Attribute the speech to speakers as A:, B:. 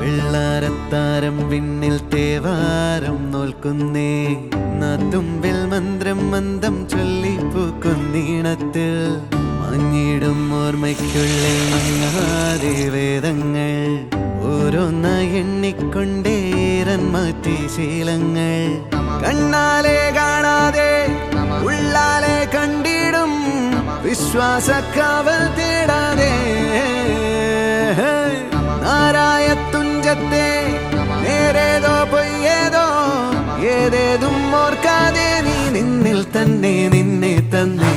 A: വെള്ളാരത്താരം വിണ്ണിൽ തേവാരം നോൽക്കുന്നേ തുമ്പിൽ മന്ത്രം മന്ദം ചൊല്ലിപ്പൂക്കുന്നീണത്തിൽ മഞ്ഞിടും ഓർമ്മയ്ക്കുള്ളിൽ മങ്ങാതെ വേദങ്ങൾ ഓരോന്നായി എണ്ണിക്കൊണ്ടേരൻ മാറ്റി ശീലങ്ങൾ കണ്ണാലെ കാണാതെ ഉള്ളാലെ കണ്ടിടും വിശ്വാസക്കാവൽ തേടാതെ നാരായ തുഞ്ചത്തെ നേരേതോ പൊയ്യേതോ ഏതേതും ഓർക്കാതെ നീ നിന്നിൽ തന്നെ നിന്നെ തന്നെ